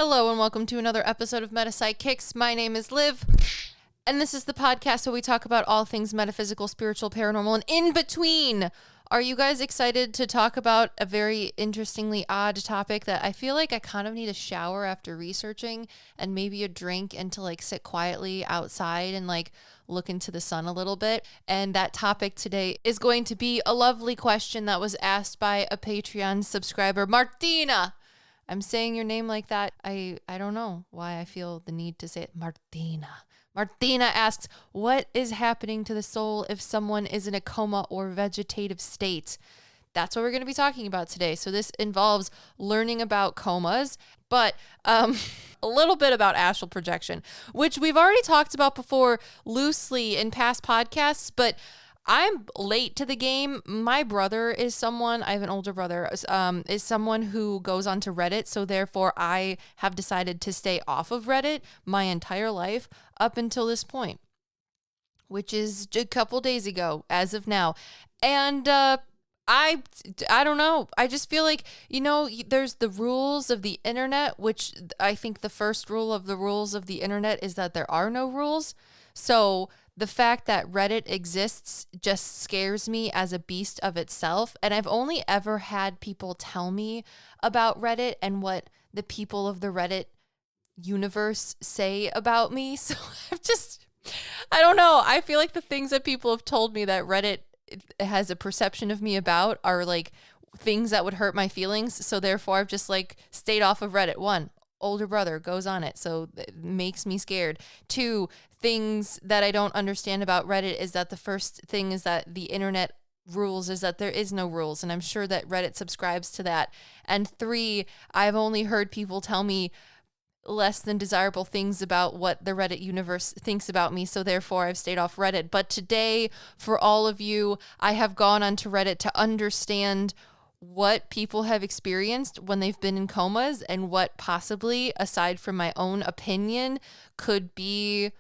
Hello and welcome to another episode of PsycKicks. My name is Liv, and this is the podcast where we talk about all things metaphysical, spiritual, paranormal, and in between. Are you guys excited to talk about a very interestingly odd topic that I feel like I kind of need a shower after researching and maybe a drink and to sit quietly outside and look into the sun a little bit? And that topic today is going to be a lovely question that was asked by a Patreon subscriber, Martina. I'm saying your name like that. I don't know why I feel the need to say it. Martina. Martina asks, what is happening to the soul if someone is in a coma or vegetative state? That's what we're going to be talking about today. So this involves learning about comas, but a little bit about astral projection, which we've already talked about before loosely in past podcasts, but I'm late to the game. My brother is someone, I have an older brother, is someone who goes onto Reddit. So therefore I have decided to stay off of Reddit my entire life up until this point, which is a couple days ago as of now. And I don't know. I just feel like, there's the rules of the internet, which I think the first rule of the rules of the internet is that there are no rules. So the fact that Reddit exists just scares me as a beast of itself. And I've only ever had people tell me about Reddit and what the people of the Reddit universe say about me. So I don't know. I feel like the things that people have told me that Reddit has a perception of me about are things that would hurt my feelings. So therefore I've just stayed off of Reddit. 1, older brother goes on it, so it makes me scared. 2, things that I don't understand about Reddit is that the first thing is that the internet rules is that there is no rules, and I'm sure that Reddit subscribes to that. And 3, I've only heard people tell me less than desirable things about what the Reddit universe thinks about me, so therefore I've stayed off Reddit. But today, for all of you, I have gone onto Reddit to understand what people have experienced when they've been in comas and what possibly, aside from my own opinion, could be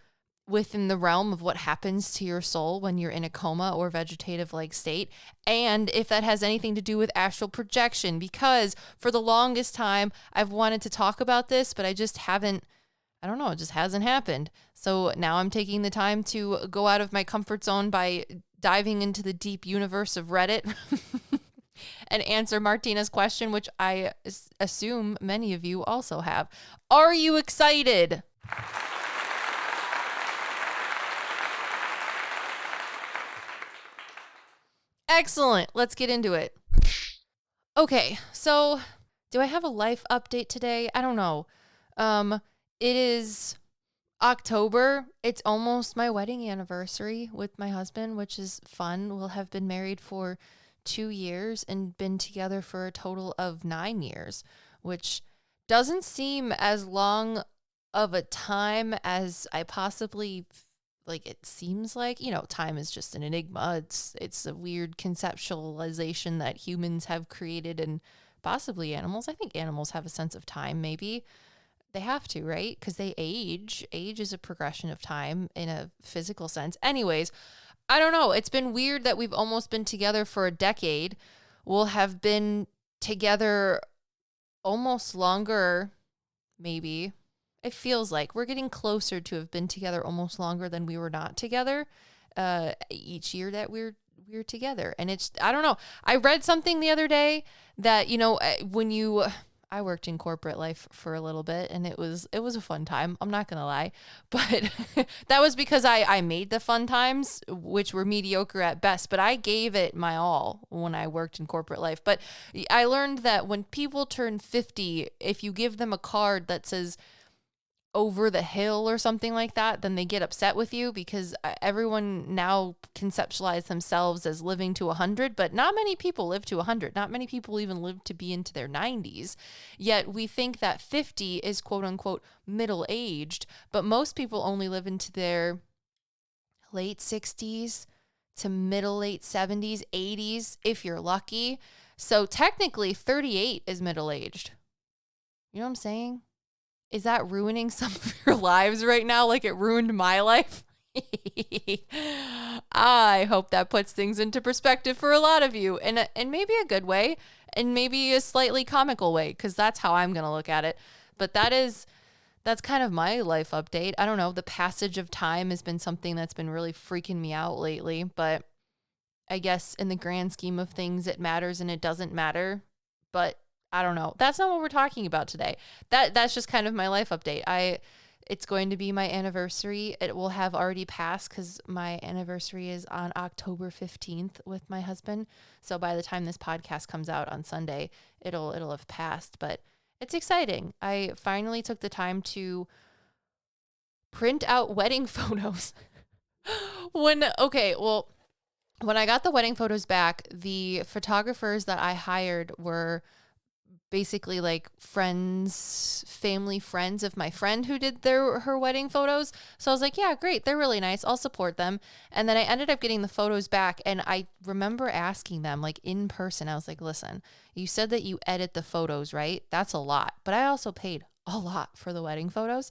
within the realm of what happens to your soul when you're in a coma or vegetative state, and if that has anything to do with astral projection, because for the longest time I've wanted to talk about this, but I just haven't. I don't know, it just hasn't happened. So now I'm taking the time to go out of my comfort zone by diving into the deep universe of Reddit and answer Martina's question, which I assume many of you also have. Are you excited? Excellent. Let's get into it. Okay, so do I have a life update today? I don't know. It is October. It's almost my wedding anniversary with my husband, which is fun. We'll have been married for 2 years and been together for a total of 9 years, which doesn't seem as long of a time as I possibly it seems like. Time is just an enigma. It's a weird conceptualization that humans have created, and possibly animals. I think animals have a sense of time. Maybe they have to, right? Because they age. Age is a progression of time in a physical sense. Anyways, I don't know. It's been weird that we've almost been together for a decade. We'll have been together almost longer, maybe. It feels like we're getting closer to have been together almost longer than we were not together each year that we're together. And I don't know. I read something the other day that, I worked in corporate life for a little bit, and it was a fun time. I'm not going to lie, but that was because I made the fun times, which were mediocre at best, but I gave it my all when I worked in corporate life. But I learned that when people turn 50, if you give them a card that says over the hill or something like that, then they get upset with you, because everyone now conceptualize themselves as living to 100, but not many people live to 100. Not many people even live to be into their 90s. Yet we think that 50 is quote unquote middle-aged, but most people only live into their late 60s to late 70s, 80s, if you're lucky. So technically 38 is middle-aged. You know what I'm saying? Is that ruining some of your lives right now like it ruined my life? I hope that puts things into perspective for a lot of you, and maybe a good way, and maybe a slightly comical way, because that's how I'm going to look at it. But that's kind of my life update. I don't know. The passage of time has been something that's been really freaking me out lately, but I guess in the grand scheme of things, it matters and it doesn't matter. But I don't know. That's not what we're talking about today. That's just kind of my life update. It's going to be my anniversary. It will have already passed because my anniversary is on October 15th with my husband. So by the time this podcast comes out on Sunday, it'll have passed. But it's exciting. I finally took the time to print out wedding photos. When I got the wedding photos back, the photographers that I hired were basically like family friends of my friend who did her wedding photos. So I was like, yeah, great. They're really nice. I'll support them. And then I ended up getting the photos back. And I remember asking them like in person, I was like, listen, you said that you edit the photos, right? That's a lot. But I also paid a lot for the wedding photos.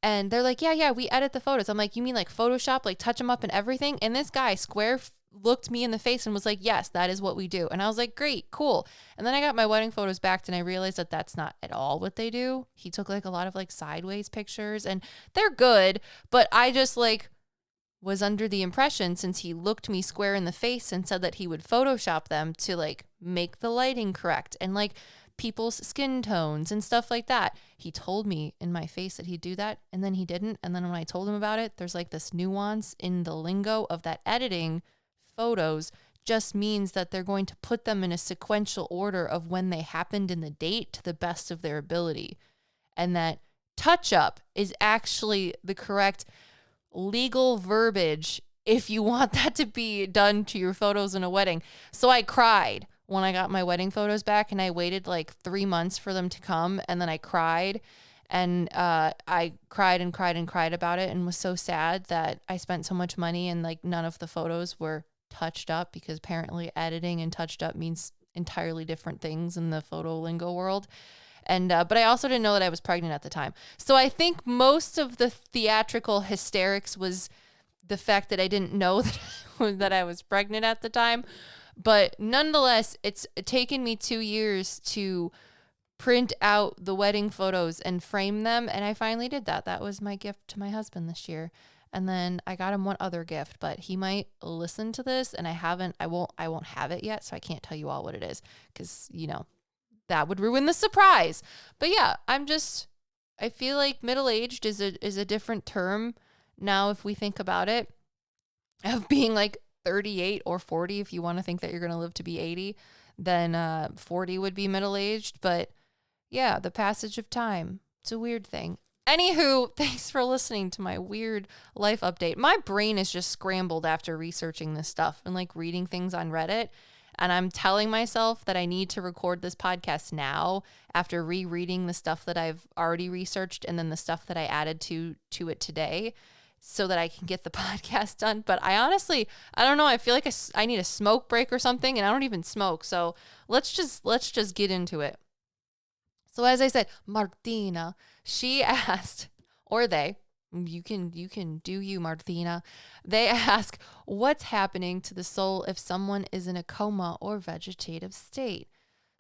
And they're like, yeah, we edit the photos. I'm like, you mean like Photoshop, like touch them up and everything? And this guy looked me in the face and was like, yes, that is what we do. And I was like, great, cool. And then I got my wedding photos back and I realized that that's not at all what they do. He took like a lot of like sideways pictures and they're good, but I just like was under the impression, since he looked me square in the face and said that he would Photoshop them to like make the lighting correct and like people's skin tones and stuff like that. He told me in my face that he'd do that and then he didn't. And then when I told him about it, there's like this nuance in the lingo of that editing photos just means that they're going to put them in a sequential order of when they happened in the date to the best of their ability. And that touch up is actually the correct legal verbiage if you want that to be done to your photos in a wedding. So I cried when I got my wedding photos back and I waited like 3 months for them to come. And then I cried and I cried and cried and cried about it and was so sad that I spent so much money and like none of the photos were touched up, because apparently editing and touched up means entirely different things in the photo lingo world. And but I also didn't know that I was pregnant at the time. So I think most of the theatrical hysterics was the fact that I didn't know that I was pregnant at the time. But nonetheless, it's taken me 2 years to print out the wedding photos and frame them. And I finally did that. That was my gift to my husband this year. And then I got him one other gift, but he might listen to this and I won't have it yet. So I can't tell you all what it is because, you know, that would ruin the surprise. But yeah, I feel like middle-aged is a different term now if we think about it, of being like 38 or 40. If you want to think that you're going to live to be 80, then 40 would be middle-aged. But yeah, the passage of time, it's a weird thing. Anywho, thanks for listening to my weird life update. My brain is just scrambled after researching this stuff and like reading things on Reddit. And I'm telling myself that I need to record this podcast now after rereading the stuff that I've already researched and then the stuff that I added to it today so that I can get the podcast done. But I don't know. I feel like I need a smoke break or something, and I don't even smoke. So let's just get into it. So as I said, Martina, she asked, or they, you can do you, Martina. They ask, what's happening to the soul if someone is in a coma or vegetative state?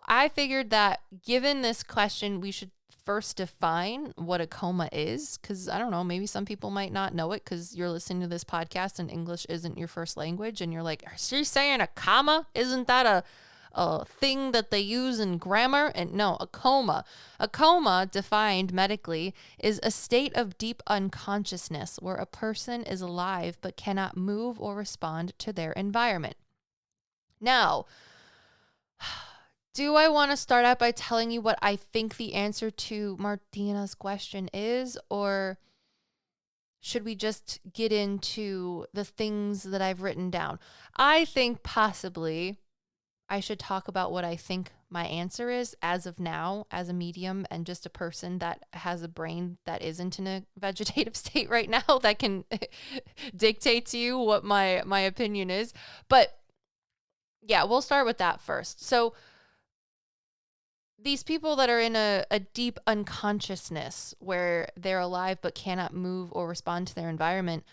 I figured that given this question, we should first define what a coma is, because I don't know, maybe some people might not know it because you're listening to this podcast and English isn't your first language and you're like, is she saying a comma? Isn't that a thing that they use in grammar? And no, a coma. A coma, defined medically, is a state of deep unconsciousness where a person is alive but cannot move or respond to their environment. Now, do I want to start out by telling you what I think the answer to Martina's question is, or should we just get into the things that I've written down? I think possibly I should talk about what I think my answer is as of now, as a medium and just a person that has a brain that isn't in a vegetative state right now that can dictate to you what my opinion is. But yeah, we'll start with that first. So these people that are in a deep unconsciousness where they're alive but cannot move or respond to their environment,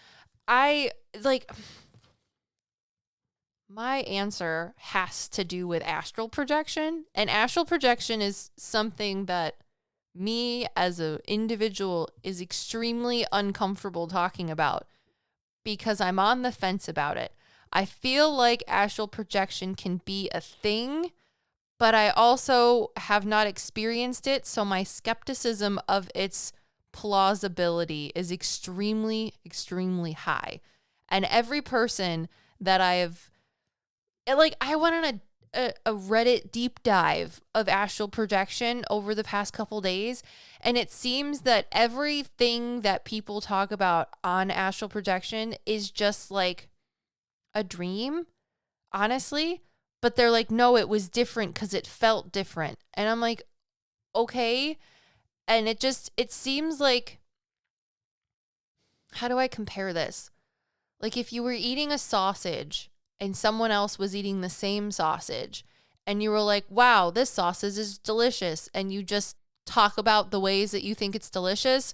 my answer has to do with astral projection. And astral projection is something that me as an individual is extremely uncomfortable talking about because I'm on the fence about it. I feel like astral projection can be a thing, but I also have not experienced it, so my skepticism of its plausibility is extremely, extremely high. And every person that I went on a Reddit deep dive of astral projection over the past couple days, and it seems that everything that people talk about on astral projection is just like a dream, honestly. But they're like, no, it was different because it felt different. And I'm like, okay. And it seems like, how do I compare this? Like if you were eating a sausage and someone else was eating the same sausage and you were like, wow, this sausage is delicious. And you just talk about the ways that you think it's delicious.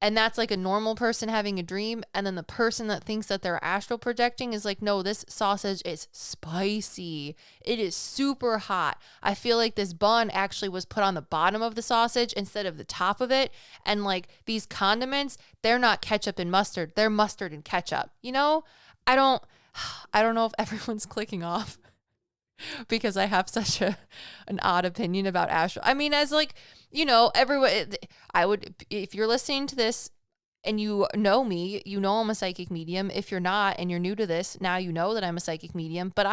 And that's like a normal person having a dream. And then the person that thinks that they're astral projecting is like, no, this sausage is spicy. It is super hot. I feel like this bun actually was put on the bottom of the sausage instead of the top of it. And like these condiments, they're not ketchup and mustard. They're mustard and ketchup. You know, I don't know if everyone's clicking off because I have such an odd opinion about astral. I mean, as like, you know, everyone, I would, if you're listening to this and you know me, you know I'm a psychic medium. If you're not and you're new to this, now you know that I'm a psychic medium. But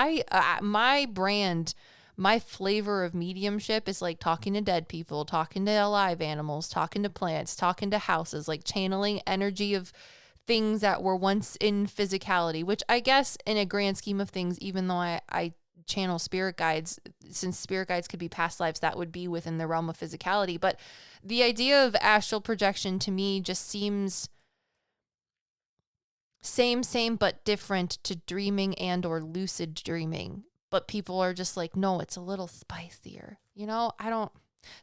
my brand, my flavor of mediumship is like talking to dead people, talking to alive animals, talking to plants, talking to houses, like channeling energy of things that were once in physicality, which I guess in a grand scheme of things, even though I channel spirit guides, since spirit guides could be past lives, that would be within the realm of physicality. But the idea of astral projection to me just seems same, but different to dreaming and or lucid dreaming. But people are just like, no, it's a little spicier. You know, I don't.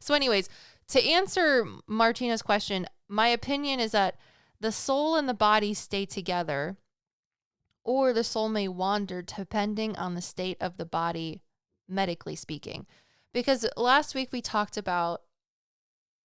So anyways, to answer Martina's question, my opinion is that the soul and the body stay together, or the soul may wander depending on the state of the body, medically speaking. Because last week we talked about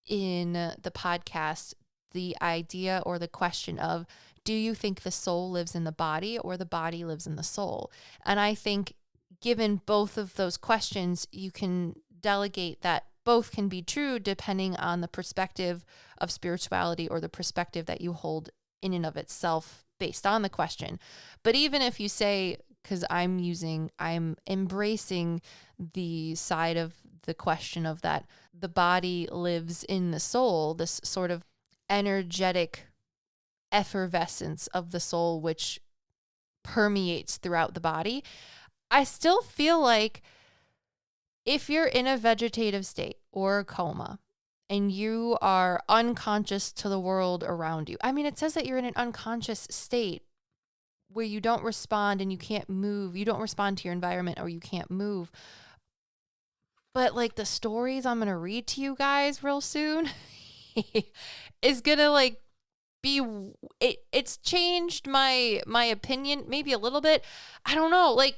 in the podcast the idea or the question of, do you think the soul lives in the body or the body lives in the soul? And I think given both of those questions, you can delegate that both can be true depending on the perspective of spirituality or the perspective that you hold in and of itself based on the question. But even if you say, because I'm embracing the side of the question of that the body lives in the soul, this sort of energetic effervescence of the soul, which permeates throughout the body, I still feel like if you're in a vegetative state or a coma and you are unconscious to the world around you, I mean, it says that you're in an unconscious state where you don't respond and you can't move. You don't respond to your environment or you can't move. But like the stories I'm going to read to you guys real soon is going to like it's changed my opinion maybe a little bit. I don't know. Like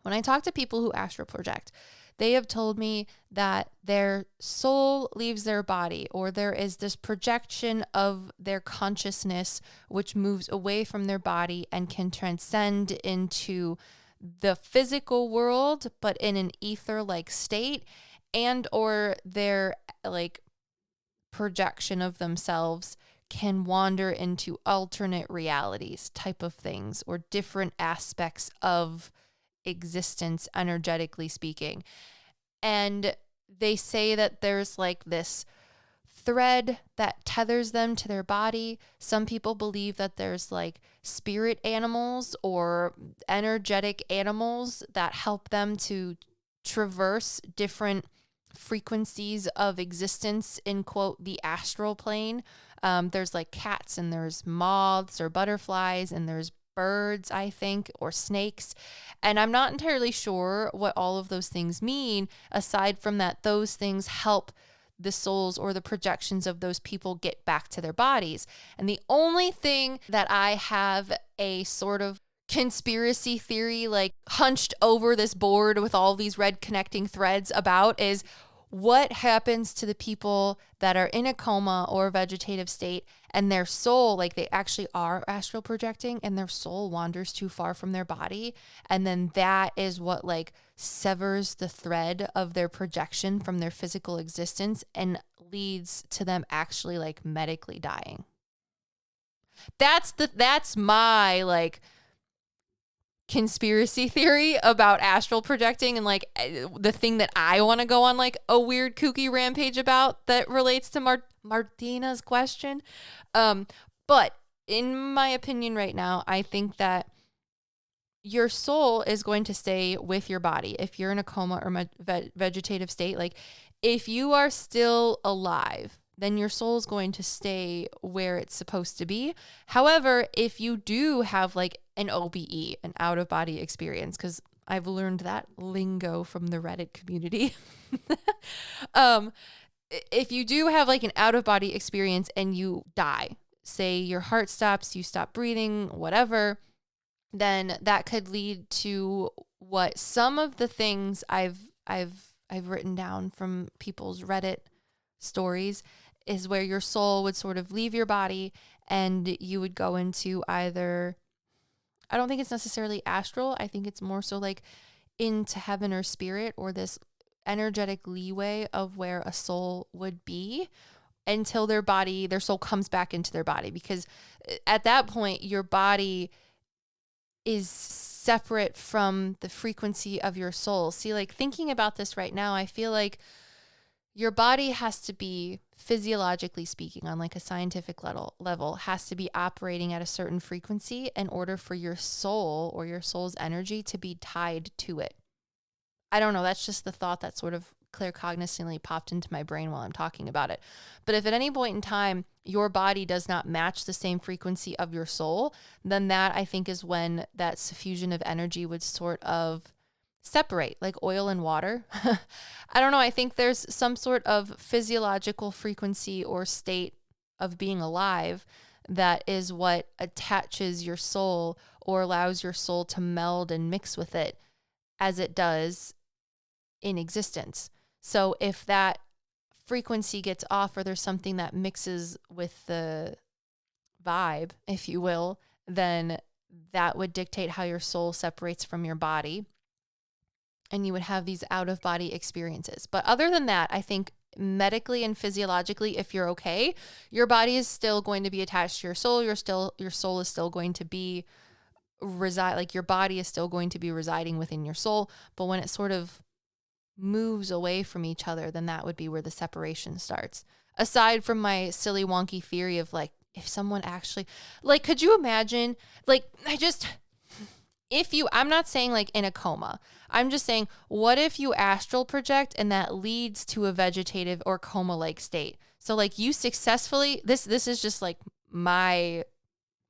when I talk to people who astral project, they have told me that their soul leaves their body, or there is this projection of their consciousness which moves away from their body and can transcend into the physical world, but in an ether-like state, and or their like projection of themselves can wander into alternate realities type of things, or different aspects of existence, energetically speaking. And they say that there's like this thread that tethers them to their body. Some people believe that there's like spirit animals or energetic animals that help them to traverse different frequencies of existence in, quote, the astral plane. There's like cats and there's moths or butterflies and there's birds, I think, or snakes. And I'm not entirely sure what all of those things mean, aside from that those things help the souls or the projections of those people get back to their bodies. And the only thing that I have a sort of conspiracy theory like hunched over this board with all these red connecting threads about is, what happens to the people that are in a coma or vegetative state and their soul, like they actually are astral projecting and their soul wanders too far from their body. And then that is what like severs the thread of their projection from their physical existence and leads to them actually like medically dying. That's my like conspiracy theory about astral projecting, and like the thing that I want to go on like a weird kooky rampage about that relates to Martina's question. But in my opinion right now, I think that your soul is going to stay with your body if you're in a coma or vegetative state. Like if you are still alive, then your soul is going to stay where it's supposed to be. However, if you do have like an OBE, an out of body experience, because I've learned that lingo from the Reddit community. If you do have like an out of body experience and you die, say your heart stops, you stop breathing, whatever, then that could lead to what some of the things I've written down from people's Reddit stories is where your soul would sort of leave your body and you would go into either, I don't think it's necessarily astral. I think it's more so like into heaven or spirit, or this energetic leeway of where a soul would be until their soul comes back into their body. Because at that point, your body is separate from the frequency of your soul. See, like thinking about this right now, I feel like your body has to be, physiologically speaking, on like a scientific level, has to be operating at a certain frequency in order for your soul or your soul's energy to be tied to it. I don't know. That's just the thought that sort of claircognizantly popped into my brain while I'm talking about it. But if at any point in time your body does not match the same frequency of your soul, then that I think is when that suffusion of energy would sort of separate, like oil and water. I don't know. I think there's some sort of physiological frequency or state of being alive that is what attaches your soul or allows your soul to meld and mix with it as it does in existence. So if that frequency gets off, or there's something that mixes with the vibe, if you will, then that would dictate how your soul separates from your body. And you would have these out-of-body experiences. But other than that, I think medically and physiologically, if you're okay, your body is still going to be attached to your soul. Your soul is still going to be like your body is still going to be residing within your soul. But when it sort of moves away from each other, then that would be where the separation starts. Aside from my silly wonky theory of like, if someone actually, like, could you imagine, like, I'm not saying like in a coma, I'm just saying, what if you astral project and that leads to a vegetative or coma-like state? So like you successfully, this is just like my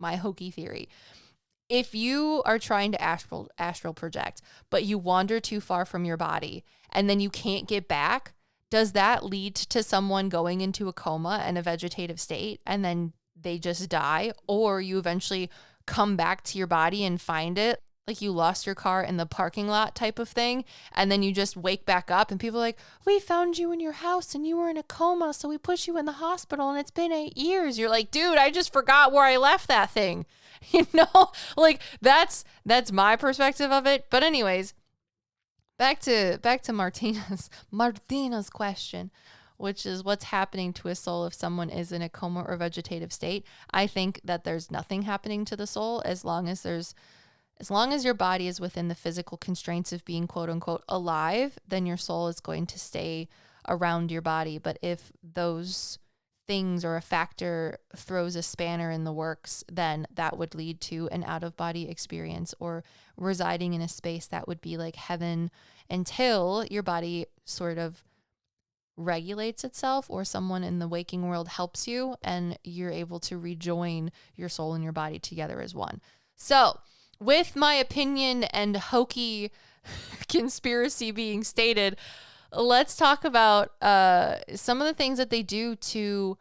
hokey theory. If you are trying to astral project, but you wander too far from your body and then you can't get back, does that lead to someone going into a coma and a vegetative state and then they just die? Or you eventually come back to your body and find it, like you lost your car in the parking lot type of thing, and then you just wake back up and people are like, we found you in your house and you were in a coma, so we put you in the hospital and it's been 8 years. You're like, dude, I just forgot where I left that thing. You know, like that's my perspective of it. But anyways, back to Martina's question, which is what's happening to a soul if someone is in a coma or vegetative state. I think that there's nothing happening to the soul as long as your body is within the physical constraints of being quote unquote alive, then your soul is going to stay around your body. But if those things or a factor throws a spanner in the works, then that would lead to an out-of-body experience or residing in a space that would be like heaven until your body sort of regulates itself or someone in the waking world helps you and you're able to rejoin your soul and your body together as one. So with my opinion and hokey conspiracy being stated, let's talk about some of the things that they do to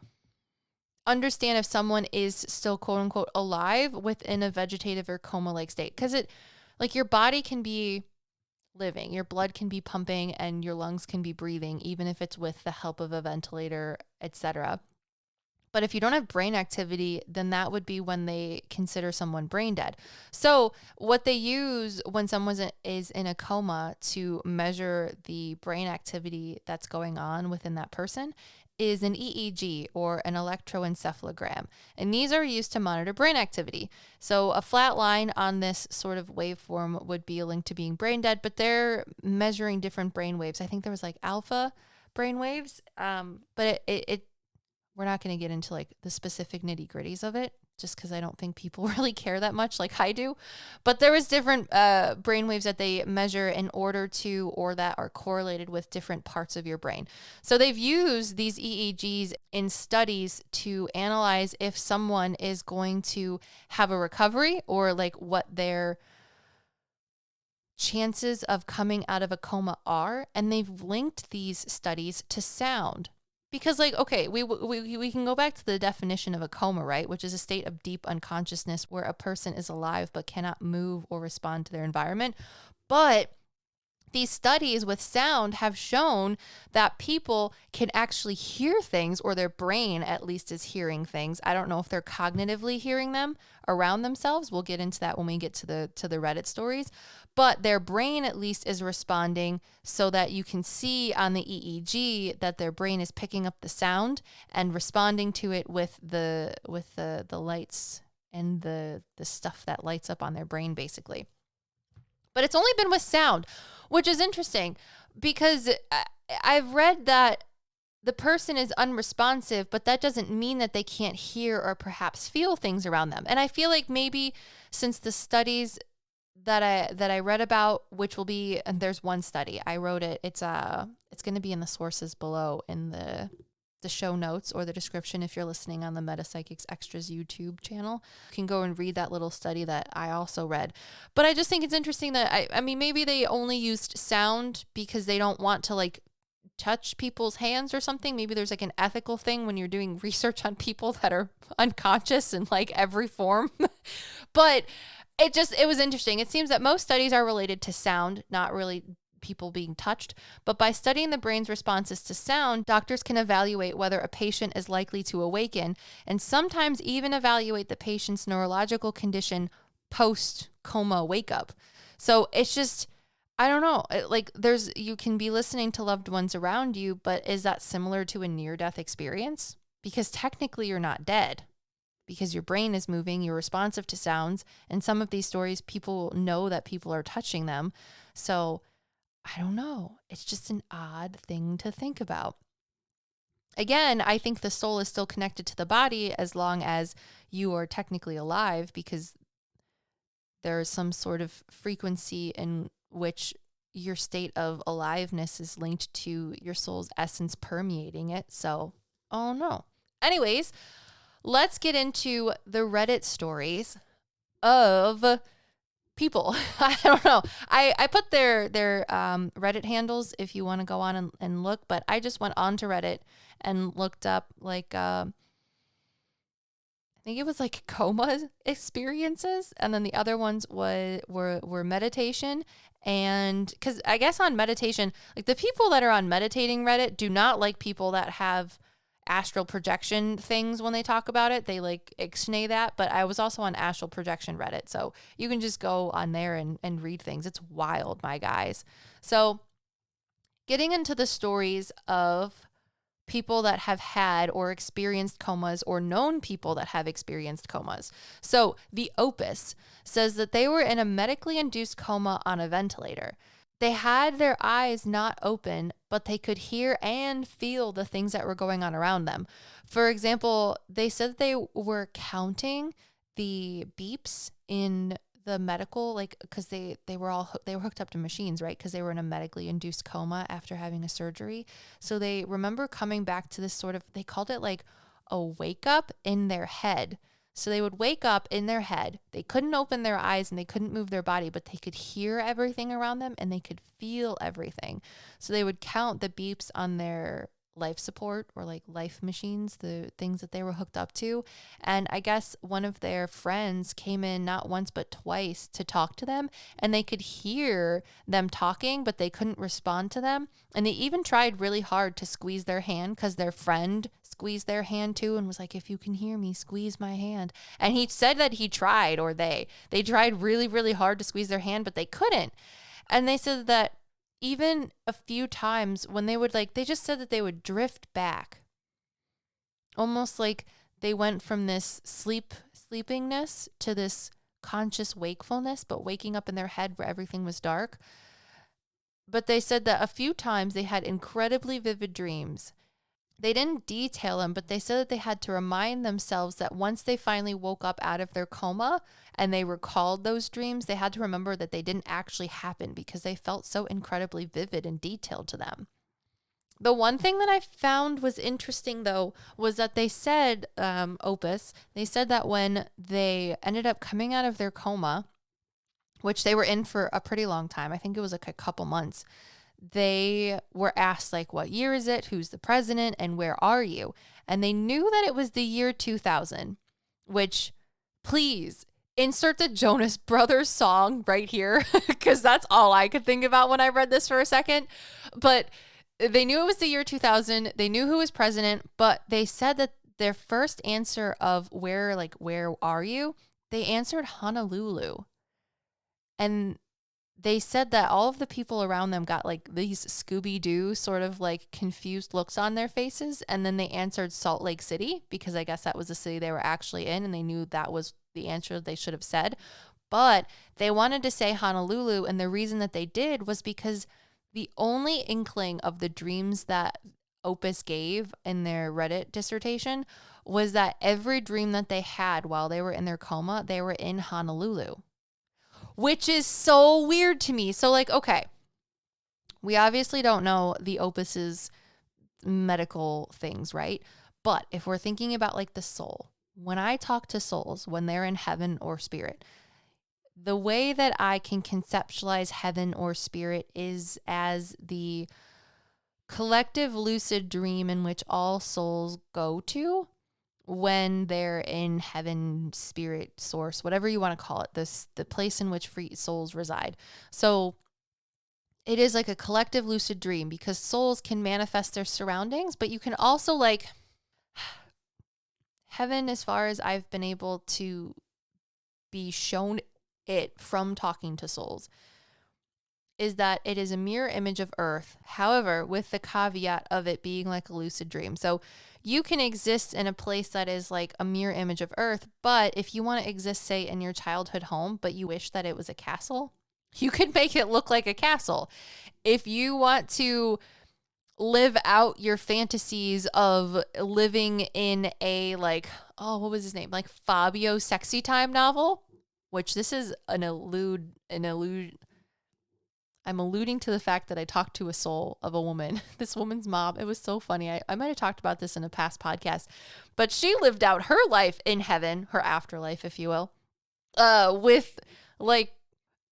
understand if someone is still quote unquote alive within a vegetative or coma-like state. Because it, like, your body can be living. Your blood can be pumping and your lungs can be breathing, even if it's with the help of a ventilator, etc. But if you don't have brain activity, then that would be when they consider someone brain dead. So what they use when someone is in a coma to measure the brain activity that's going on within that person is an EEG, or an electroencephalogram. And these are used to monitor brain activity. So a flat line on this sort of waveform would be a link to being brain dead, but they're measuring different brain waves. I think there was like alpha brain waves, but it we're not going to get into like the specific nitty gritties of it, just because I don't think people really care that much like I do. But there was different brainwaves that they measure in order to, or that are correlated with different parts of your brain. So they've used these EEGs in studies to analyze if someone is going to have a recovery, or like what their chances of coming out of a coma are. And they've linked these studies to sound. Because, like, okay, we can go back to the definition of a coma, right? Which is a state of deep unconsciousness where a person is alive but cannot move or respond to their environment. But these studies with sound have shown that people can actually hear things, or their brain at least is hearing things. I don't know if they're cognitively hearing them around themselves. We'll get into that when we get to the Reddit stories. But their brain at least is responding, so that you can see on the EEG that their brain is picking up the sound and responding to it with the lights and the stuff that lights up on their brain, basically. But it's only been with sound, which is interesting, because I've read that the person is unresponsive, but that doesn't mean that they can't hear or perhaps feel things around them. And I feel like maybe since the studies that I read about, which will be, and there's one study, I wrote it. It's going to be in the sources below in the show notes or the description if you're listening on the PsycKicks Extras YouTube channel. You can go and read that little study that I also read. But I just think it's interesting that, I mean, maybe they only used sound because they don't want to like touch people's hands or something. Maybe there's like an ethical thing when you're doing research on people that are unconscious in like every form. But it was interesting. It seems that most studies are related to sound, not really people being touched. But by studying the brain's responses to sound, doctors can evaluate whether a patient is likely to awaken, and sometimes even evaluate the patient's neurological condition post-coma wake-up. So it's just, I don't know, like you can be listening to loved ones around you, but is that similar to a near-death experience? Because technically you're not dead, because your brain is moving, you're responsive to sounds, and some of these stories, people know that people are touching them. So I don't know. It's just an odd thing to think about. Again, I think the soul is still connected to the body as long as you are technically alive, because there is some sort of frequency in which your state of aliveness is linked to your soul's essence permeating it. So, oh no. Anyways, let's get into the Reddit stories of people. I don't know. I put their Reddit handles if you want to go on and look, but I just went on to Reddit and looked up like I think it was like coma experiences, and then the other ones were meditation. And because I guess on meditation, like the people that are on meditating Reddit do not like people that have astral projection things when they talk about it. They like ixnay that. But I was also on astral projection Reddit, so you can just go on there and read things. It's wild, my guys. So getting into the stories of people that have had or experienced comas, or known people that have experienced comas. So the Opus says that they were in a medically induced coma on a ventilator. They had their eyes not open, but they could hear and feel the things that were going on around them. For example, they said they were counting the beeps in the medical, like, because they were hooked up to machines, right? Because they were in a medically induced coma after having a surgery. So they remember coming back to this sort of, they called it like a wake up in their head. So they would wake up in their head. They couldn't open their eyes and they couldn't move their body, but they could hear everything around them and they could feel everything. So they would count the beeps on their life support or like life machines, the things that they were hooked up to. And I guess one of their friends came in not once but twice to talk to them, and they could hear them talking, but they couldn't respond to them. And they even tried really hard to squeeze their hand because their friend squeezed their hand too and was like, if you can hear me, squeeze my hand. And he said that he tried, or they tried really, really hard to squeeze their hand, but they couldn't. And they said that even a few times when they would they just said that they would drift back, almost like they went from this sleepingness to this conscious wakefulness, but waking up in their head where everything was dark. But they said that a few times they had incredibly vivid dreams. They didn't detail them, but they said that they had to remind themselves that once they finally woke up out of their coma and they recalled those dreams, they had to remember that they didn't actually happen because they felt so incredibly vivid and detailed to them. The one thing that I found was interesting, though, was that they said, Opus, they said that when they ended up coming out of their coma, which they were in for a pretty long time, I think it was like a couple months, they were asked, like, what year is it? Who's the president? And where are you? And they knew that it was the year 2000, which, please, insert the Jonas Brothers song right here, because that's all I could think about when I read this for a second. But they knew it was the year 2000. They knew who was president, but they said that their first answer of where are you? They answered Honolulu. And they said that all of the people around them got like these Scooby-Doo sort of like confused looks on their faces. And then they answered Salt Lake City because I guess that was the city they were actually in. And they knew that was the answer they should have said. But they wanted to say Honolulu. And the reason that they did was because the only inkling of the dreams that Opus gave in their Reddit dissertation was that every dream that they had while they were in their coma, they were in Honolulu. Which is so weird to me. So, okay, we obviously don't know the Opus's medical things, right? But if we're thinking about the soul, when I talk to souls, when they're in heaven or spirit, the way that I can conceptualize heaven or spirit is as the collective lucid dream in which all souls go to when they're in heaven, spirit, source, whatever you want to call it, the place in which free souls reside. So it is like a collective lucid dream because souls can manifest their surroundings, but you can also heaven, as far as I've been able to be shown it from talking to souls, is that it is a mirror image of Earth. However, with the caveat of it being like a lucid dream. So you can exist in a place that is like a mirror image of Earth, but if you want to exist, say, in your childhood home, but you wish that it was a castle, you could make it look like a castle. If you want to live out your fantasies of living in a what was his name? Like Fabio Sexy Time novel, which this is an allude. I'm alluding to the fact that I talked to a soul of a woman, this woman's mom. It was so funny. I might have talked about this in a past podcast, but she lived out her life in heaven, her afterlife, if you will, with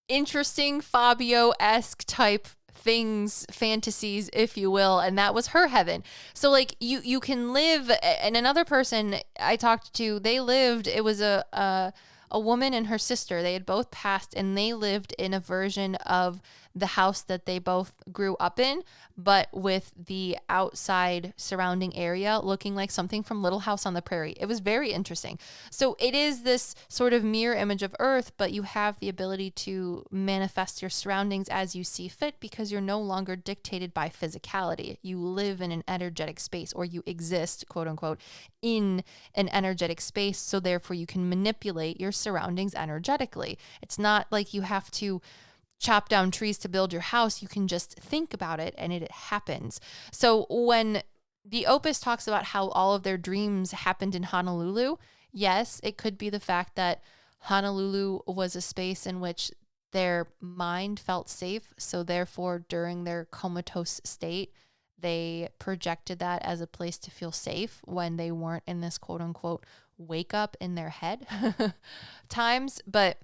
interesting Fabio-esque type things, fantasies, if you will. And that was her heaven. So you can live, and another person I talked to, they lived, it was a woman and her sister. They had both passed and they lived in a version of the house that they both grew up in, but with the outside surrounding area looking like something from Little House on the Prairie. It was very interesting. So it is this sort of mirror image of Earth, but you have the ability to manifest your surroundings as you see fit because you're no longer dictated by physicality. You live in an energetic space, or you exist, quote unquote, in an energetic space. So therefore you can manipulate your surroundings energetically. It's not like you have to chop down trees to build your house. You can just think about it and it happens. So when the Opus talks about how all of their dreams happened in Honolulu, yes, it could be the fact that Honolulu was a space in which their mind felt safe. So therefore, during their comatose state, they projected that as a place to feel safe when they weren't in this quote unquote wake up in their head times. But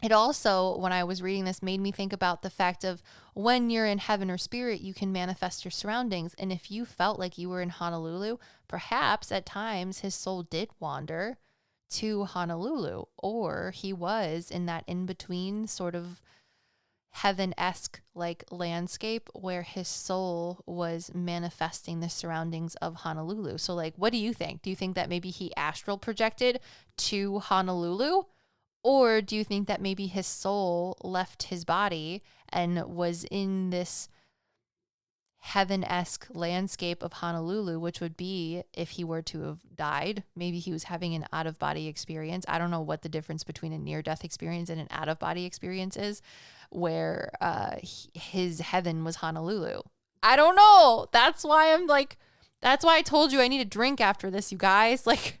It also, when I was reading this, made me think about the fact of when you're in heaven or spirit, you can manifest your surroundings. And if you felt like you were in Honolulu, perhaps at times his soul did wander to Honolulu, or he was in that in-between sort of heaven-esque like landscape where his soul was manifesting the surroundings of Honolulu. So like, what do you think? Do you think that maybe he astral projected to Honolulu? Or do you think that maybe his soul left his body and was in this heaven-esque landscape of Honolulu, which would be if he were to have died? Maybe he was having an out-of-body experience. I don't know what the difference between a near-death experience and an out-of-body experience is, where his heaven was Honolulu. I don't know. That's why I told you I need a drink after this, you guys. Like,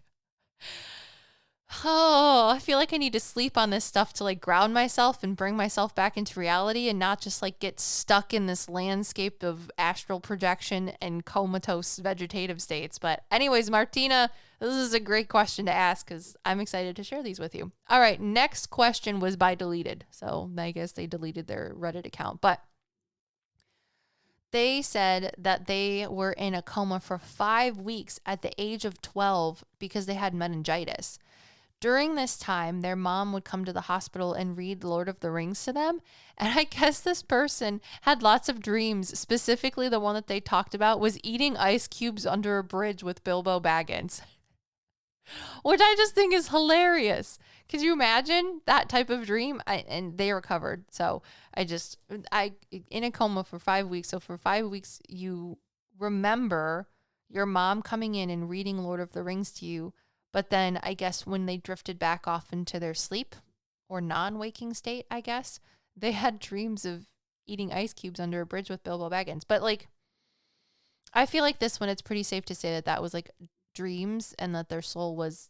oh, I feel like I need to sleep on this stuff to like ground myself and bring myself back into reality and not just like get stuck in this landscape of astral projection and comatose vegetative states. But anyways, Martina, this is a great question to ask because I'm excited to share these with you. All right, next question was by deleted. So I guess they deleted their Reddit account, but they said that they were in a coma for 5 weeks at the age of 12 because they had meningitis. During this time, their mom would come to the hospital and read Lord of the Rings to them. And I guess this person had lots of dreams. Specifically, the one that they talked about was eating ice cubes under a bridge with Bilbo Baggins, which I just think is hilarious. Could you imagine that type of dream? And they recovered. So I in a coma for 5 weeks. So for 5 weeks, you remember your mom coming in and reading Lord of the Rings to you. But then I guess when they drifted back off into their sleep or non-waking state, I guess, they had dreams of eating ice cubes under a bridge with Bilbo Baggins. But like, I feel like this one, it's pretty safe to say that that was like dreams and that their soul was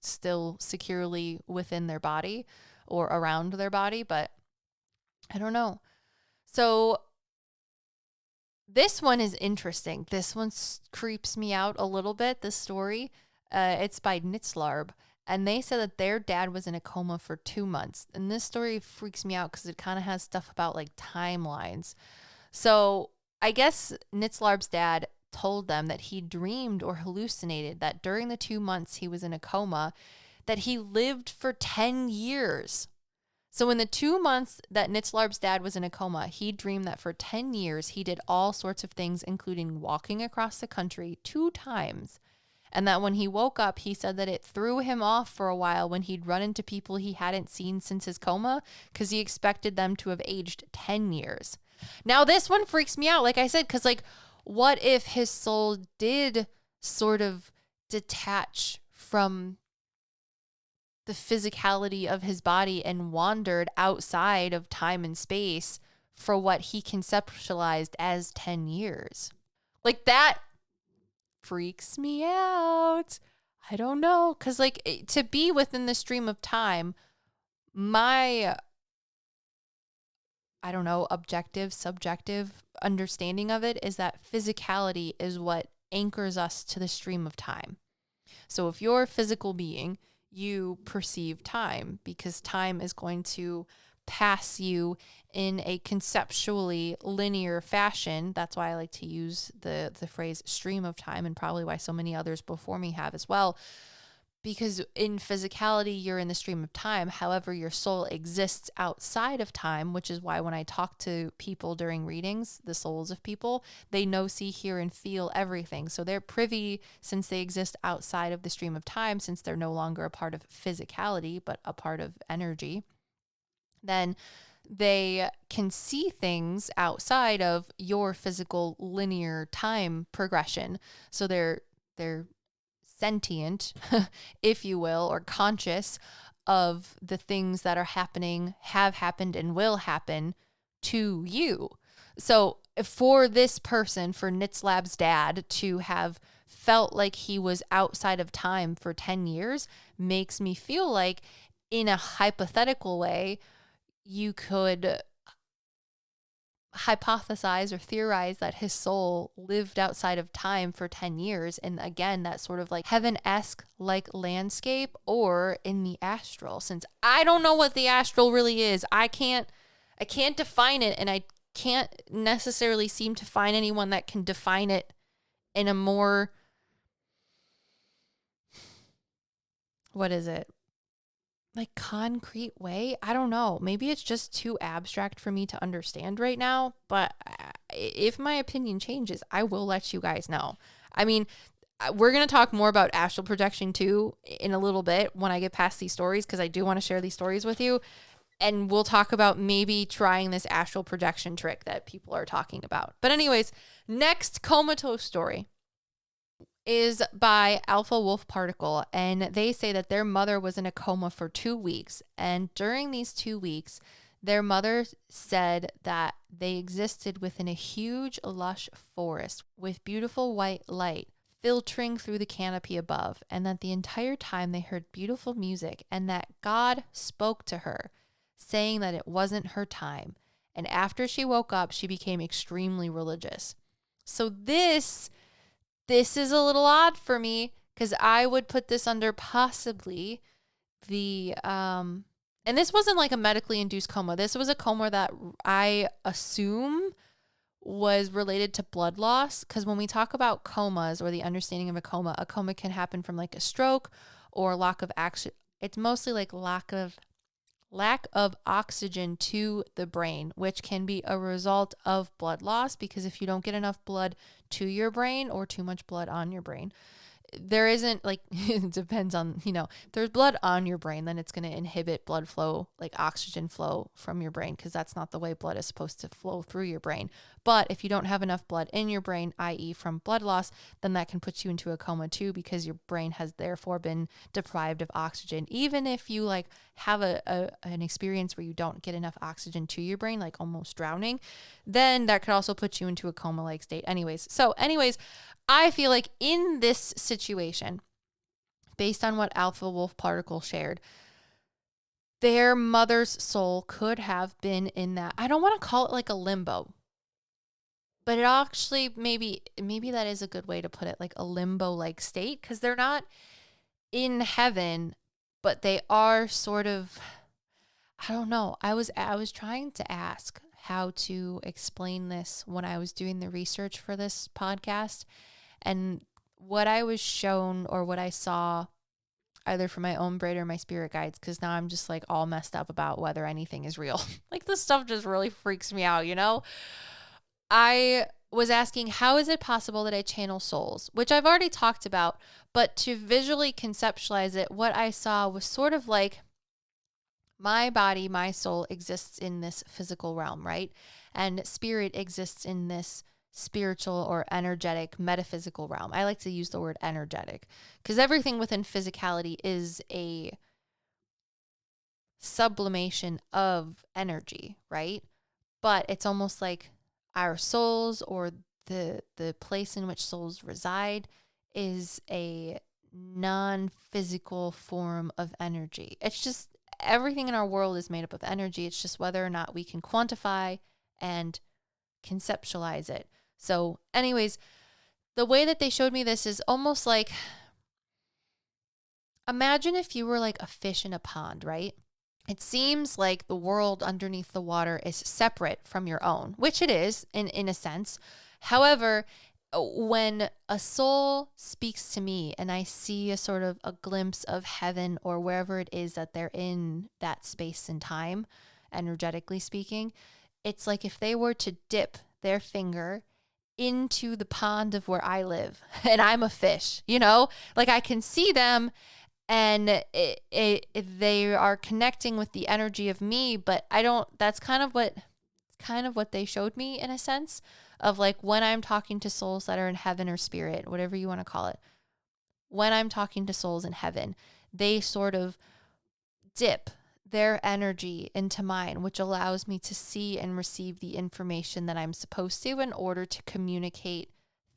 still securely within their body or around their body. But I don't know. So this one is interesting. This one creeps me out a little bit, this story. It's by Nitzlarb, and they said that their dad was in a coma for 2 months. And this story freaks me out because it kind of has stuff about like timelines. So I guess Nitzlarb's dad told them that he dreamed or hallucinated that during the 2 months he was in a coma, that he lived for 10 years. So in the 2 months that Nitzlarb's dad was in a coma, he dreamed that for 10 years he did all sorts of things, including walking across the country 2 times. And that when he woke up, he said that it threw him off for a while when he'd run into people he hadn't seen since his coma because he expected them to have aged 10 years. Now, this one freaks me out, like I said, because, like, what if his soul did sort of detach from the physicality of his body and wandered outside of time and space for what he conceptualized as 10 years? Like, that freaks me out. I don't know. Because, like, to be within the stream of time, my, I don't know, objective, subjective understanding of it is that physicality is what anchors us to the stream of time. So if you're a physical being, you perceive time because time is going to pass you in a conceptually linear fashion. That's why I like to use the phrase stream of time, and probably why so many others before me have as well. Because in physicality, you're in the stream of time. However, your soul exists outside of time, which is why when I talk to people during readings, the souls of people, they know, see, hear, and feel everything. So they're privy, since they exist outside of the stream of time, since they're no longer a part of physicality, but a part of energy, then they can see things outside of your physical linear time progression. So they're sentient, if you will, or conscious of the things that are happening, have happened, and will happen to you. So for this person, for Nitzlab's dad to have felt like he was outside of time for 10 years makes me feel like, in a hypothetical way, you could hypothesize or theorize that his soul lived outside of time for 10 years. And again, that sort of like heaven-esque like landscape, or in the astral, since I don't know what the astral really is. I can't define it, and I can't necessarily seem to find anyone that can define it in a more, what is it? Like concrete way. I don't know. Maybe it's just too abstract for me to understand right now, but if my opinion changes, I will let you guys know. I mean, we're going to talk more about astral projection too in a little bit when I get past these stories, because I do want to share these stories with you. And we'll talk about maybe trying this astral projection trick that people are talking about. But anyways, next Comatose story is by Alpha Wolf Particle, and they say that their mother was in a coma for 2 weeks, and during these 2 weeks, their mother said that they existed within a huge, lush forest with beautiful white light filtering through the canopy above, and that the entire time they heard beautiful music, and that God spoke to her, saying that it wasn't her time. And after she woke up, she became extremely religious. So this is a little odd for me, because I would put this under possibly the, and this wasn't like a medically induced coma. This was a coma that I assume was related to blood loss, because when we talk about comas or the understanding of a coma can happen from like a stroke or lack of action. It's mostly like lack of oxygen to the brain, which can be a result of blood loss, because if you don't get enough blood to your brain or too much blood on your brain, there isn't like, it depends on, if there's blood on your brain, then it's going to inhibit blood flow, like oxygen flow from your brain, because that's not the way blood is supposed to flow through your brain. But if you don't have enough blood in your brain, i.e. from blood loss, then that can put you into a coma too, because your brain has therefore been deprived of oxygen. Even if you like have an experience where you don't get enough oxygen to your brain, like almost drowning, then that could also put you into a coma-like state. Anyways, I feel like in this situation, based on what Alpha Wolf Particle shared, their mother's soul could have been in that, I don't want to call it like a limbo, but it actually maybe that is a good way to put it, like a limbo-like state, because they're not in heaven, but they are sort of, I don't know. I was trying to ask how to explain this when I was doing the research for this podcast. And what I was shown, or what I saw, either from my own brain or my spirit guides, because now I'm just like all messed up about whether anything is real. Like this stuff just really freaks me out, I was asking, how is it possible that I channel souls? Which I've already talked about, but to visually conceptualize it, what I saw was sort of like my body, my soul exists in this physical realm, right? And spirit exists in this spiritual or energetic, metaphysical realm. I like to use the word energetic, because everything within physicality is a sublimation of energy, right? But it's almost like our souls, or the place in which souls reside, is a non-physical form of energy. It's just everything in our world is made up of energy. It's just whether or not we can quantify and conceptualize it. So anyways, the way that they showed me this is almost like, imagine if you were like a fish in a pond, right? It seems like the world underneath the water is separate from your own, which it is in a sense. However, when a soul speaks to me and I see a sort of a glimpse of heaven, or wherever it is that they're in that space and time, energetically speaking, it's like if they were to dip their finger into the pond of where I live and I'm a fish, like I can see them, and they are connecting with the energy of me, but I don't, that's kind of what they showed me, in a sense of like, when I'm talking to souls that are in heaven or spirit, whatever you want to call it, when I'm talking to souls in heaven, they sort of dip their energy into mine, which allows me to see and receive the information that I'm supposed to, in order to communicate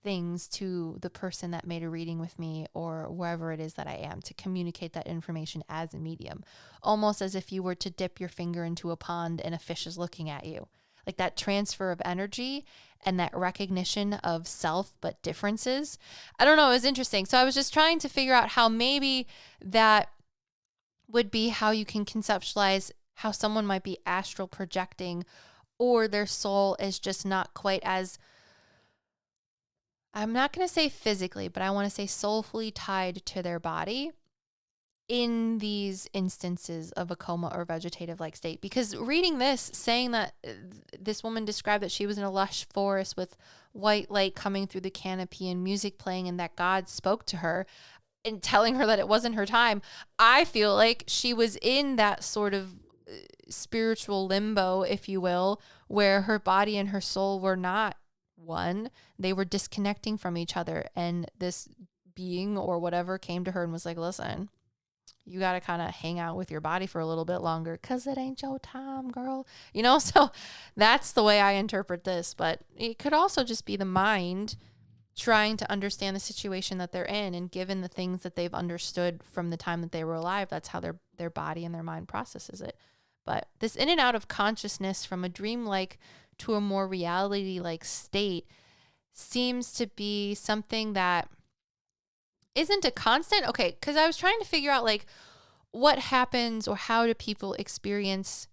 things to the person that made a reading with me, or wherever it is that I am, to communicate that information as a medium, almost as if you were to dip your finger into a pond and a fish is looking at you. like that transfer of energy and that recognition of self, but differences. I don't know. It was interesting. So I was just trying to figure out how maybe that would be how you can conceptualize how someone might be astral projecting, or their soul is just not quite as, I'm not going to say physically, but I want to say soulfully tied to their body in these instances of a coma or vegetative like state. Because reading this, saying that this woman described that she was in a lush forest with white light coming through the canopy and music playing, and that God spoke to her and telling her that it wasn't her time, I feel like she was in that sort of spiritual limbo, if you will, where her body and her soul were not one. They were disconnecting from each other. And this being or whatever came to her and was like, listen, you got to kind of hang out with your body for a little bit longer because it ain't your time, girl. You know, so that's the way I interpret this. But it could also just be the mind trying to understand the situation that they're in. And given the things that they've understood from the time that they were alive, that's how their body and their mind processes it. But this in and out of consciousness from a dream-like to a more reality-like state seems to be something that isn't a constant. Okay, because I was trying to figure out like what happens or how do people experience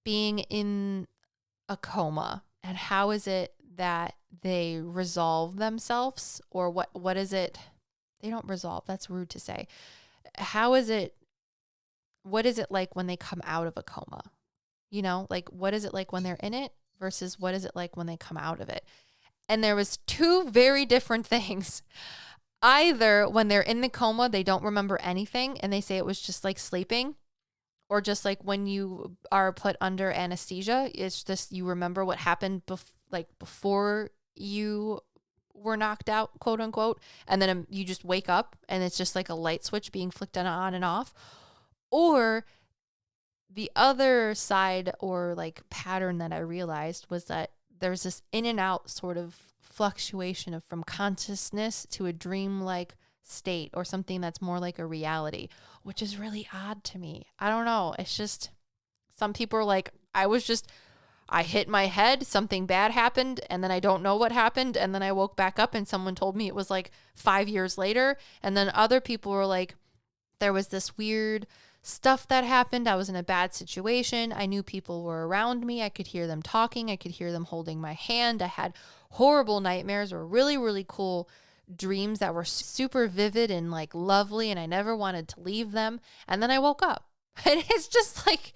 being in a coma, and how is it that they resolve themselves, or what is it? They don't resolve. That's rude to say. How is it? What is it like when they come out of a coma? You know, like what is it like when they're in it versus what is it like when they come out of it? And there was two very different things. Either when they're in the coma, they don't remember anything and they say it was just like sleeping, or just like when you are put under anesthesia, it's just you remember what happened before you were knocked out, quote unquote, and then you just wake up and it's just like a light switch being flicked on and off. Or the other side or like pattern that I realized was that there's this in and out sort of fluctuation of from consciousness to a dream-like state or something that's more like a reality, which is really odd to me. I don't know. It's just, some people are like, I hit my head, something bad happened, and then I don't know what happened, and then I woke back up and someone told me it was like 5 years later. And then other people were like, there was this weird stuff that happened. I was in a bad situation. I knew people were around me. I could hear them talking. I could hear them holding my hand. I had horrible nightmares or really, really cool dreams that were super vivid and like lovely, and I never wanted to leave them. And then I woke up. And it's just like,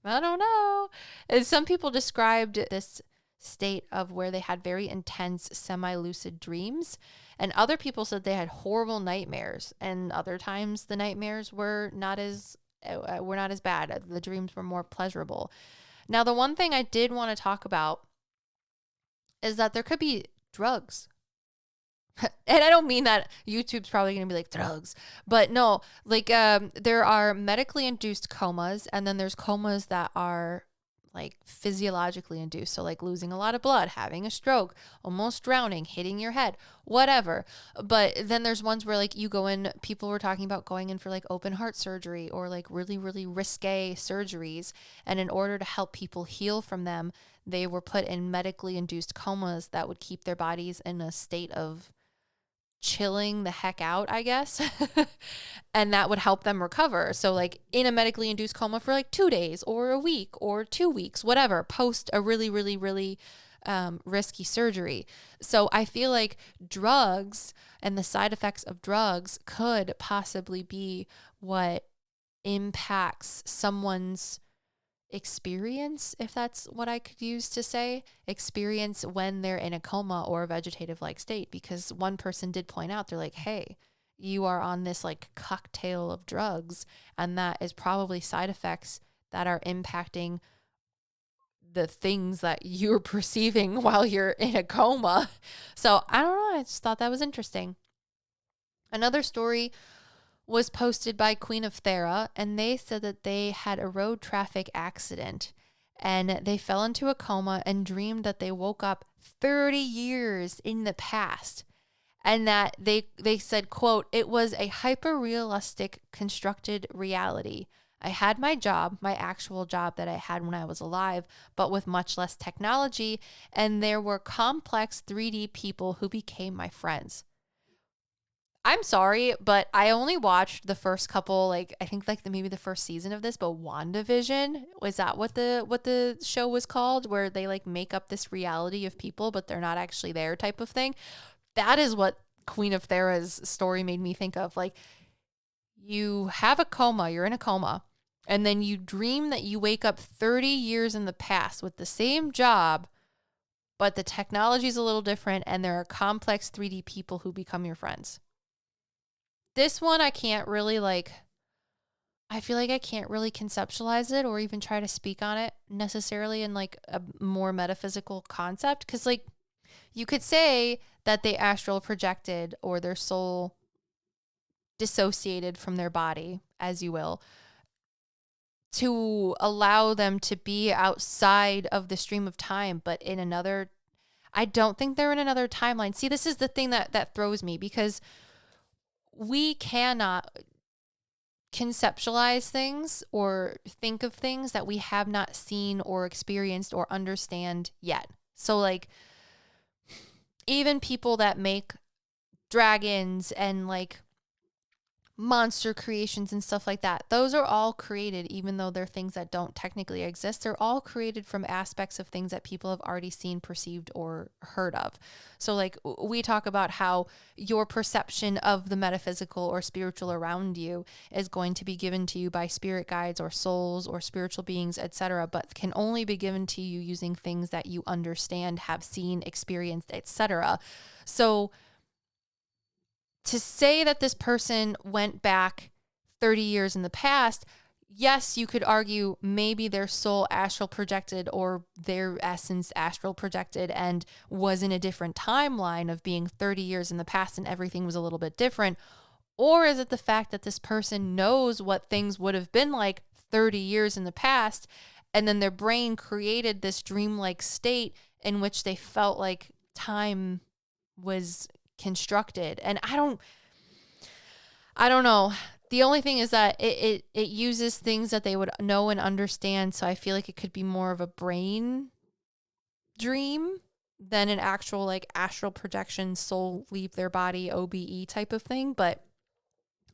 I don't know. And some people described this state of where they had very intense semi-lucid dreams, and other people said they had horrible nightmares, and other times the nightmares were not as bad. The dreams were more pleasurable. Now, the one thing I did want to talk about is that there could be drugs. And I don't mean that YouTube's probably going to be like drugs, but no, like there are medically induced comas, and then there's comas that are like physiologically induced. So like losing a lot of blood, having a stroke, almost drowning, hitting your head, whatever. But then there's ones where like you go in, people were talking about going in for like open heart surgery or like really, really risque surgeries. And in order to help people heal from them, they were put in medically induced comas that would keep their bodies in a state of chilling the heck out, I guess. And that would help them recover. So like in a medically induced coma for like 2 days or a week or 2 weeks, whatever, post a really, really, really risky surgery. So I feel like drugs and the side effects of drugs could possibly be what impacts someone's experience, if that's what I could use to say, experience when they're in a coma or a vegetative like state. Because one person did point out, they're like, hey, you are on this like cocktail of drugs, and that is probably side effects that are impacting the things that you're perceiving while you're in a coma. So I don't know, I just thought that was interesting. Another story was posted by Queen of Thera, and they said that they had a road traffic accident and they fell into a coma and dreamed that they woke up 30 years in the past, and that they said, quote, it was a hyper-realistic constructed reality. I had my job, my actual job that I had when I was alive, but with much less technology. And there were complex 3D people who became my friends. I'm sorry, but I only watched the first couple, like I think like maybe the first season of this, but WandaVision, was that what the show was called, where they like make up this reality of people, but they're not actually there type of thing? That is what Queen of Thera's story made me think of. Like, you have a coma, you're in a coma, and then you dream that you wake up 30 years in the past with the same job, but the technology is a little different, and there are complex 3D people who become your friends. This one, I can't really I feel like I can't really conceptualize it or even try to speak on it necessarily in like a more metaphysical concept. Cause like you could say that they astral projected or their soul dissociated from their body, as you will, to allow them to be outside of the stream of time, but in another, I don't think they're in another timeline. See, this is the thing that throws me, because we cannot conceptualize things or think of things that we have not seen or experienced or understand yet. So like even people that make dragons and like monster creations and stuff like that, those are all created, even though they're things that don't technically exist. They're all created from aspects of things that people have already seen, perceived, or heard of. So like we talk about how your perception of the metaphysical or spiritual around you is going to be given to you by spirit guides or souls or spiritual beings, etc., but can only be given to you using things that you understand, have seen, experienced, etc. So to say that this person went back 30 years in the past, yes, you could argue maybe their soul astral projected or their essence astral projected and was in a different timeline of being 30 years in the past and everything was a little bit different. Or is it the fact that this person knows what things would have been like 30 years in the past, and then their brain created this dreamlike state in which they felt like time was constructed? And I don't know. The only thing is that it uses things that they would know and understand. So I feel like it could be more of a brain dream than an actual like astral projection, soul leave their body, OBE type of thing. But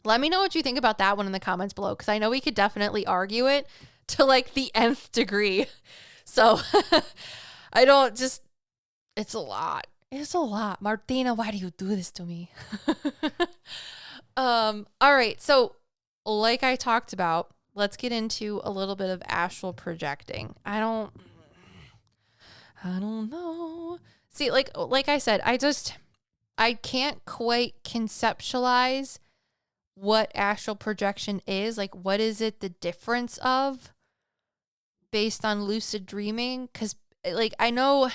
let me know what you think about that one in the comments below, because I know we could definitely argue it to like the nth degree. So it's a lot. It's a lot. Martina, why do you do this to me? All right. So like I talked about, let's get into a little bit of astral projecting. I don't know. See, like I said, I can't quite conceptualize what astral projection is. Like, what is it the difference of based on lucid dreaming? Because like, I know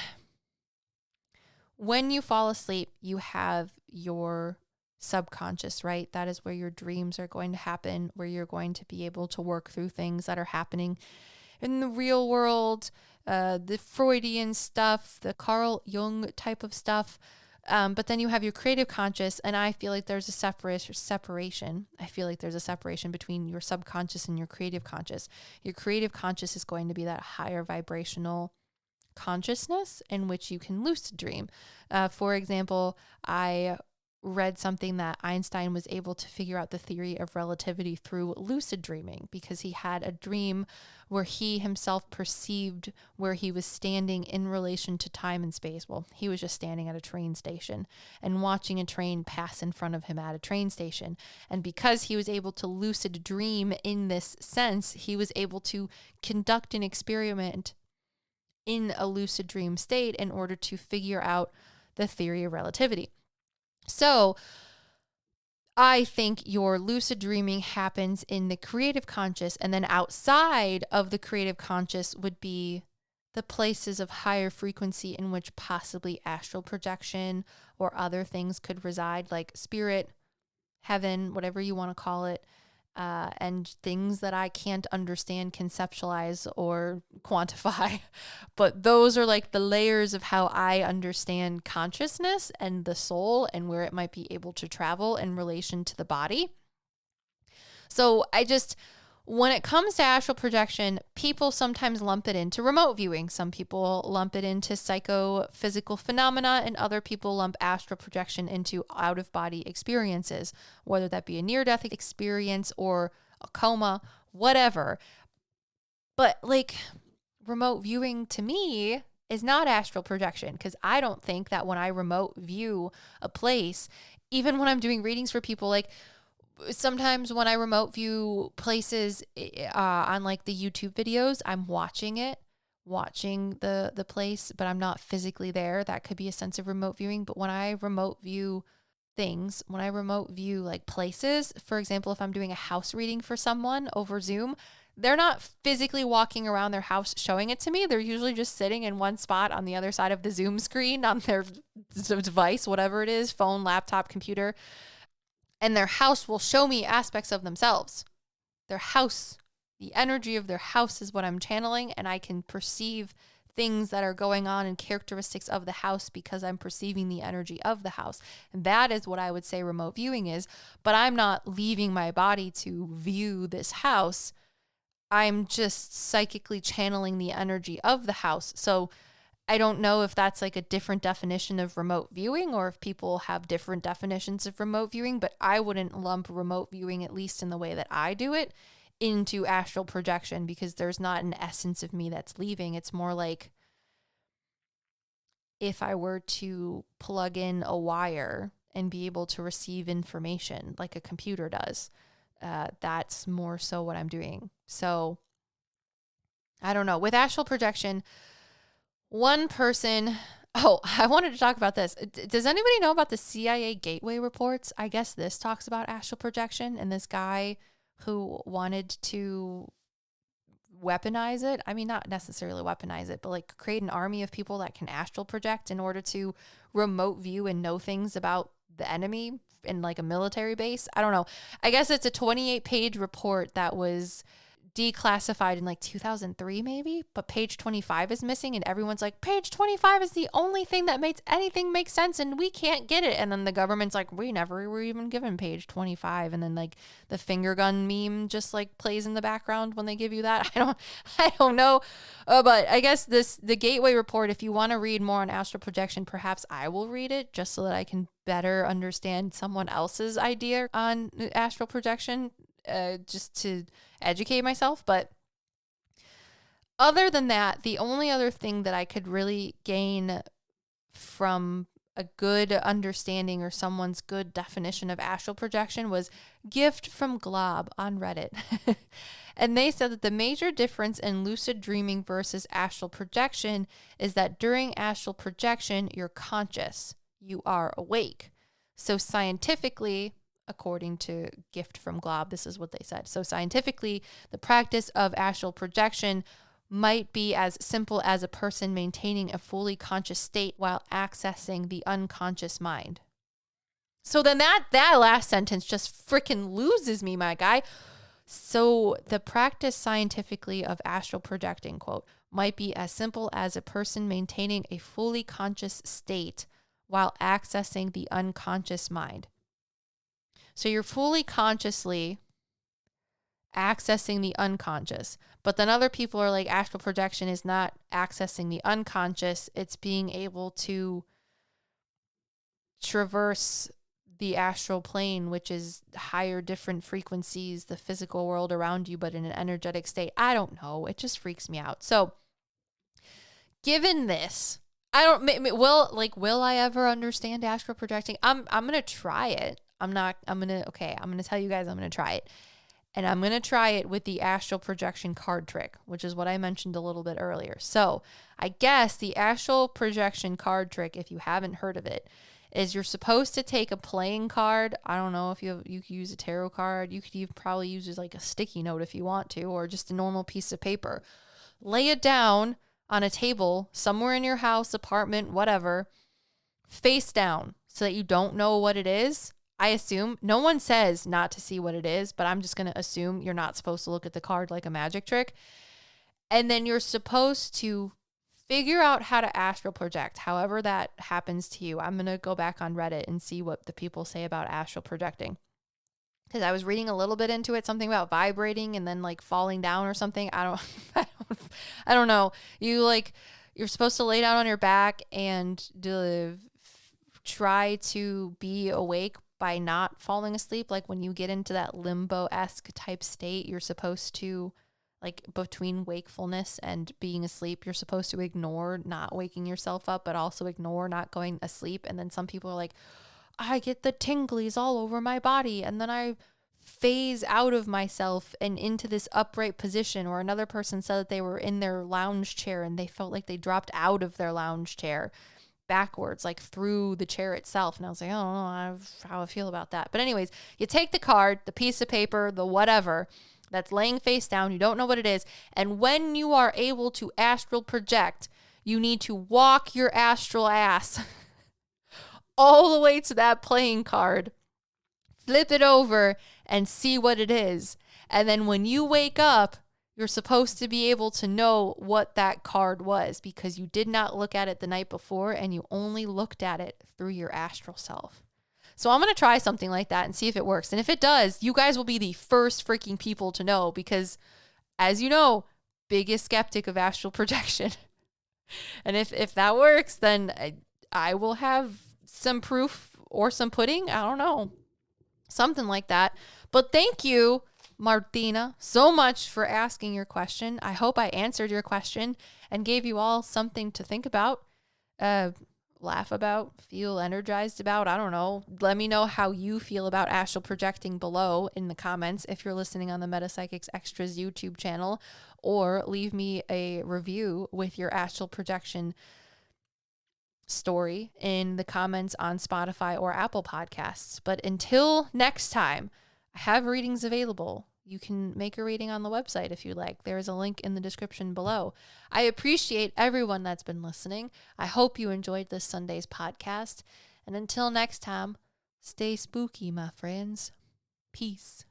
when you fall asleep, you have your subconscious, right? That is where your dreams are going to happen, where you're going to be able to work through things that are happening in the real world, the Freudian stuff, the Carl Jung type of stuff. But then you have your creative conscious, and I feel like there's a separation. I feel like there's a separation between your subconscious and your creative conscious. Your creative conscious is going to be that higher vibrational consciousness in which you can lucid dream. For example, I read something that Einstein was able to figure out the theory of relativity through lucid dreaming, because he had a dream where he himself perceived where he was standing in relation to time and space. Well, he was just standing at a train station and watching a train pass in front of him at a train station. And because he was able to lucid dream in this sense, he was able to conduct an experiment in a lucid dream state in order to figure out the theory of relativity. So I think your lucid dreaming happens in the creative conscious, and then outside of the creative conscious would be the places of higher frequency in which possibly astral projection or other things could reside, like spirit, heaven, whatever you want to call it. And things that I can't understand, conceptualize, or quantify. But those are like the layers of how I understand consciousness and the soul and where it might be able to travel in relation to the body. So When it comes to astral projection, people sometimes lump it into remote viewing. Some people lump it into psychophysical phenomena, and other people lump astral projection into out-of-body experiences, whether that be a near-death experience or a coma, whatever. But like, remote viewing to me is not astral projection, because I don't think that when I remote view a place, even when I'm doing readings for people, like sometimes when I remote view places on like the YouTube videos, I'm watching the place, but I'm not physically there. That could be a sense of remote viewing. But when I remote view things, when I remote view like places, for example, if I'm doing a house reading for someone over Zoom, they're not physically walking around their house showing it to me. They're usually just sitting in one spot on the other side of the Zoom screen on their device, whatever it is, phone, laptop, computer. And their house will show me aspects of themselves. Their house, the energy of their house is what I'm channeling, and I can perceive things that are going on and characteristics of the house because I'm perceiving the energy of the house. And that is what I would say remote viewing is, but I'm not leaving my body to view this house. I'm just psychically channeling the energy of the house. So I don't know if that's like a different definition of remote viewing or if people have different definitions of remote viewing, but I wouldn't lump remote viewing, at least in the way that I do it, into astral projection, because there's not an essence of me that's leaving. It's more like if I were to plug in a wire and be able to receive information like a computer does. That's more so what I'm doing. So I don't know. With astral projection, one person, I wanted to talk about this. Does anybody know about the CIA Gateway reports? I guess this talks about astral projection and this guy who wanted to weaponize it. I mean, not necessarily weaponize it, but like create an army of people that can astral project in order to remote view and know things about the enemy in like a military base. I don't know. I guess it's a 28-page report that was declassified in like 2003 maybe, but page 25 is missing, and everyone's like, page 25 is the only thing that makes anything make sense and we can't get it. And then the government's like, we never were even given page 25. And then like the finger gun meme just like plays in the background when they give you that. I don't know. But I guess the Gateway report, if you want to read more on astral projection, perhaps I will read it just so that I can better understand someone else's idea on astral projection, just to educate myself. But other than that, the only other thing that I could really gain from a good understanding or someone's good definition of astral projection was Gift from Glob on Reddit. And they said that the major difference in lucid dreaming versus astral projection is that during astral projection, you're conscious, you are awake. So scientifically, according to Gift from Glob, this is what they said. So scientifically, the practice of astral projection might be as simple as a person maintaining a fully conscious state while accessing the unconscious mind. So then that last sentence just freaking loses me, my guy. So the practice scientifically of astral projecting, quote, might be as simple as a person maintaining a fully conscious state while accessing the unconscious mind. So you're fully consciously accessing the unconscious. But then other people are like, astral projection is not accessing the unconscious. It's being able to traverse the astral plane, which is higher, different frequencies, the physical world around you, but in an energetic state. I don't know. It just freaks me out. So given this, will I ever understand astral projecting? I'm going to try it. I'm going to tell you guys I'm going to try it. And I'm going to try it with the astral projection card trick, which is what I mentioned a little bit earlier. So I guess the astral projection card trick, if you haven't heard of it, is you're supposed to take a playing card. I don't know if you could use a tarot card. You could even probably use it like a sticky note if you want to, or just a normal piece of paper. Lay it down on a table somewhere in your house, apartment, whatever, face down so that you don't know what it is. I assume no one says not to see what it is, but I'm just going to assume you're not supposed to look at the card like a magic trick. And then you're supposed to figure out how to astral project, however that happens to you. I'm going to go back on Reddit and see what the people say about astral projecting. because I was reading a little bit into it, something about vibrating and then like falling down or something. I don't know. You're supposed to lay down on your back and try to be awake by not falling asleep. Like when you get into that limbo-esque type state, you're supposed to, like between wakefulness and being asleep, you're supposed to ignore not waking yourself up, but also ignore not going asleep. And then some people are like, I get the tinglies all over my body, and then I phase out of myself and into this upright position. Or another person said that they were in their lounge chair and they felt like they dropped out of their lounge chair backwards, like through the chair itself. And I was like, I don't know how I feel about that. But anyways, you take the card, the piece of paper, the whatever that's laying face down, you don't know what it is. And when you are able to astral project, you need to walk your astral ass all the way to that playing card, flip it over and see what it is. And then when you wake up, you're supposed to be able to know what that card was because you did not look at it the night before and you only looked at it through your astral self. So I'm going to try something like that and see if it works. And if it does, you guys will be the first freaking people to know because, as you know, biggest skeptic of astral projection. And if that works, then I will have some proof or some pudding. I don't know. Something like that. But thank you, Martina, so much for asking your question. I hope I answered your question and gave you all something to think about, laugh about, feel energized about. I don't know. Let me know how you feel about astral projecting below in the comments if you're listening on the PsycKicks Extras YouTube channel, or leave me a review with your astral projection story in the comments on Spotify or Apple Podcasts. But until next time, I have readings available. You can make a reading on the website if you like. There is a link in the description below. I appreciate everyone that's been listening. I hope you enjoyed this Sunday's podcast. And until next time, stay spooky, my friends. Peace.